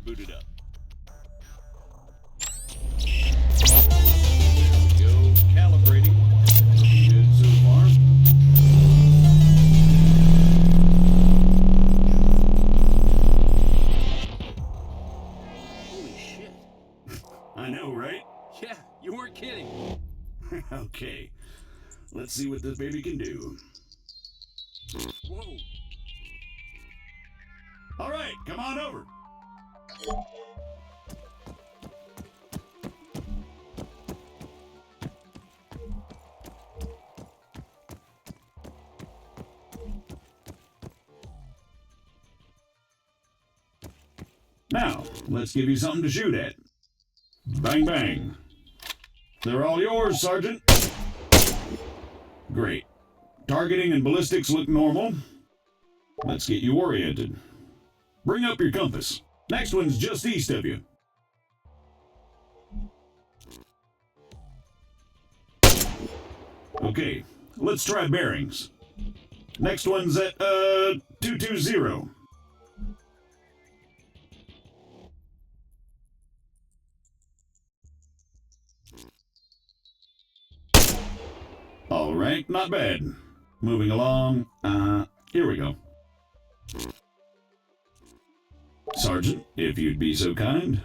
booted up. There we go. Calibrating. Looking good so far. Holy shit. I know, right? Yeah, you weren't kidding. Okay. Let's see what this baby can do. Whoa. All right, come on over. Now, let's give you something to shoot at. Bang, bang. They're all yours, Sergeant. Great. Targeting and ballistics look normal. Let's get you oriented. Bring up your compass. Next one's just east of you. Okay, let's try bearings. Next one's at, 220. All right, not bad. Moving along. Here we go. Sergeant, if you'd be so kind.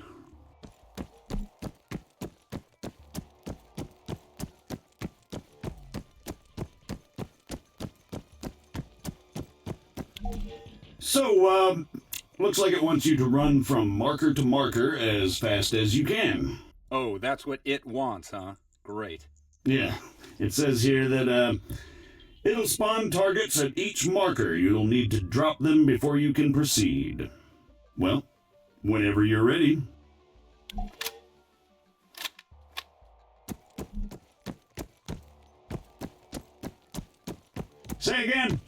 So, looks like it wants you to run from marker to marker as fast as you can. Oh, that's what it wants, huh? Great. Yeah, it says here that, it'll spawn targets at each marker. You'll need to drop them before you can proceed. Well, whenever you're ready. Say again.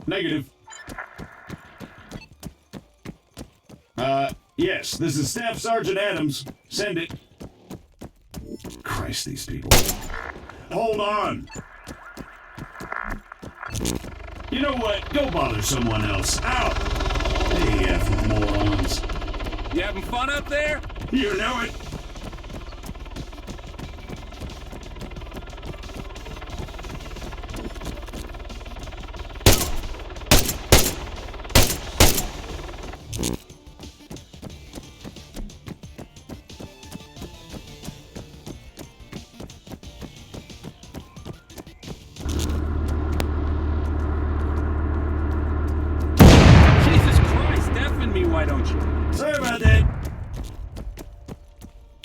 Negative. Yes, this is Staff Sergeant Adams. Send it. Christ, these people. Hold on. You know what? Go bother someone else. Out. Hey, effing morons. You having fun up there? You know it. Why don't you? Sorry about that.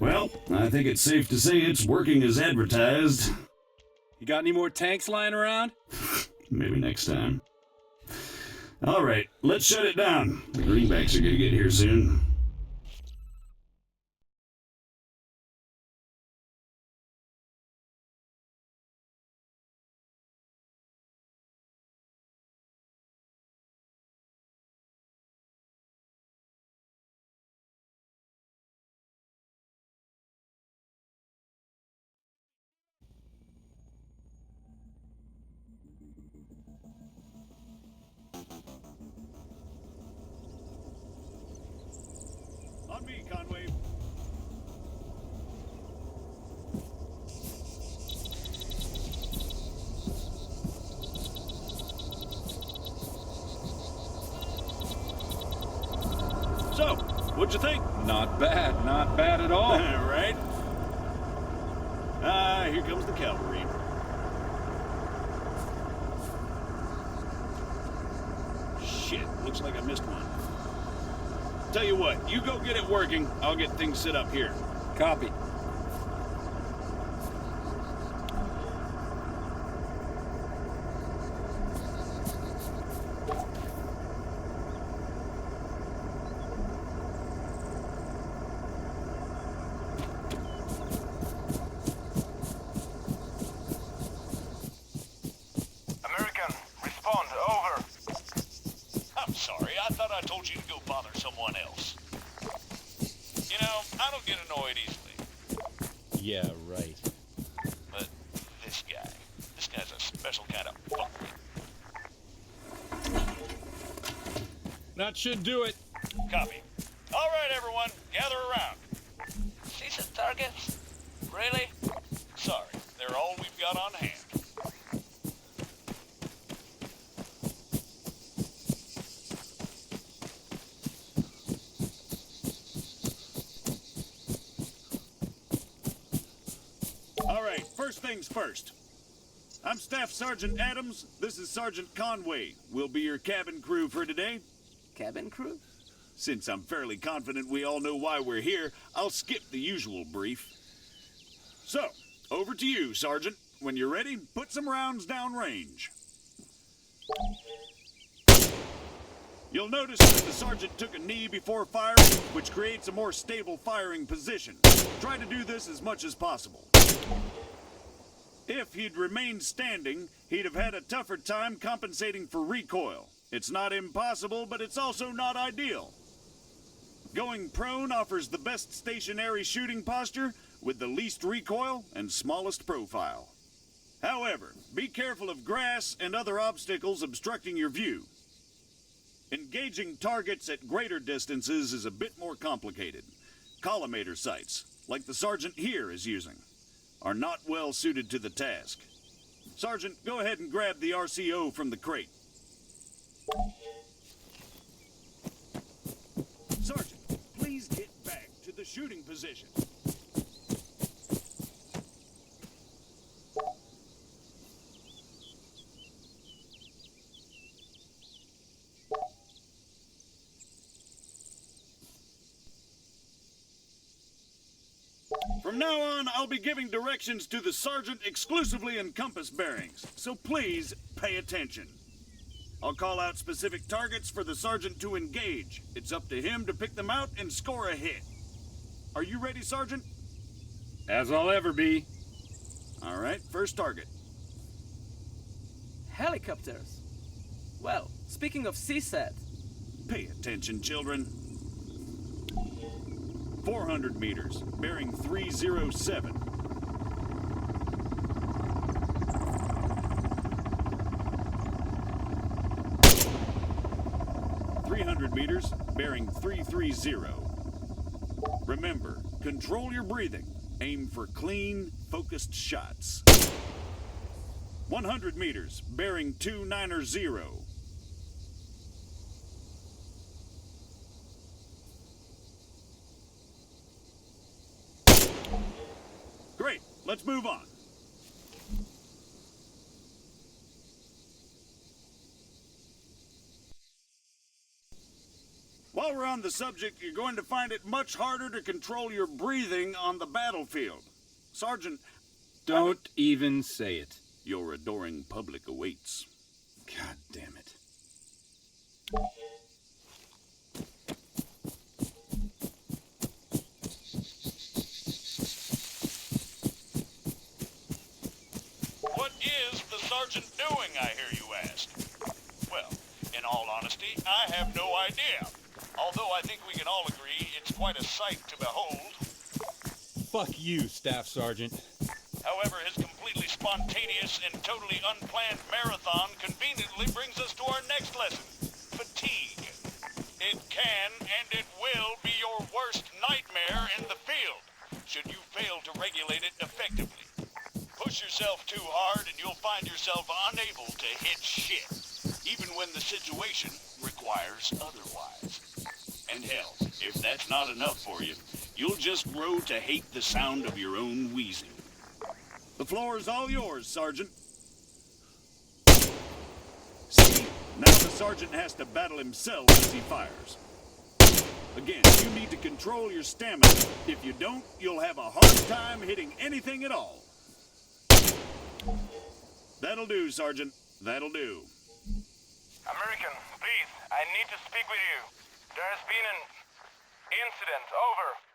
Well, I think it's safe to say it's working as advertised. You got any more tanks lying around? Maybe next time. All right, let's shut it down. The greenbacks are gonna get here soon. On me, Conway. So, what'd you think? Not bad, not bad at all. Right? Here comes the cavalry. Shit, looks like I missed one. Tell you what, you go get it working, I'll get things set up here. Copy. American, respond, over. I'm sorry, I thought I told you to go bother someone else. You know, I don't get annoyed easily. Yeah, right. But this guy's a special kind of fucker. That should do it. Copy. All right, everyone, gather around. Decent targets? Really? Sorry, they're all we've got on hand. All right, first things first. I'm Staff Sergeant Adams. This is Sergeant Conway. We'll be your cabin crew for today. Cabin crew? Since I'm fairly confident we all know why we're here, I'll skip the usual brief. So, over to you, Sergeant. When you're ready, put some rounds down range. You'll notice that the sergeant took a knee before firing, which creates a more stable firing position. Try to do this as much as possible. If he'd remained standing, he'd have had a tougher time compensating for recoil. It's not impossible, but it's also not ideal. Going prone offers the best stationary shooting posture with the least recoil and smallest profile. However, be careful of grass and other obstacles obstructing your view. Engaging targets at greater distances is a bit more complicated. Collimator sights, like the sergeant here is using, are not well suited to the task. Sergeant, go ahead and grab the RCO from the crate. Sergeant, please get back to the shooting position. From now on, I'll be giving directions to the sergeant exclusively in compass bearings, so please pay attention. I'll call out specific targets for the sergeant to engage. It's up to him to pick them out and score a hit. Are you ready, Sergeant? As I'll ever be. All right, first target. Helicopters. Well, speaking of CSAT, Pay attention, children. 400 meters, bearing 307. Meters, bearing 330. Remember, control your breathing. Aim for clean, focused shots. 100 meters, bearing 290. Great, let's move on. While we're on the subject, you're going to find it much harder to control your breathing on the battlefield. Sergeant, Don't even say it. your adoring public awaits. God damn it. What is the sergeant doing, I hear you ask? Well, in all honesty, I have no idea. Although I think we can all agree it's quite a sight to behold. Fuck you, Staff Sergeant. However, his completely spontaneous and totally unplanned marathon conveniently brings us to our next lesson, fatigue. It can and it will be your worst nightmare in the field, should you fail to regulate it effectively. Push yourself too hard and you'll find yourself unable to hit shit, even when the situation requires otherwise. And hell, if that's not enough for you, you'll just grow to hate the sound of your own wheezing. The floor is all yours, Sergeant. See, now the sergeant has to battle himself as he fires. Again, you need to control your stamina. If you don't, you'll have a hard time hitting anything at all. That'll do, Sergeant. That'll do. American, please, I need to speak with you. There has been an incident. Over.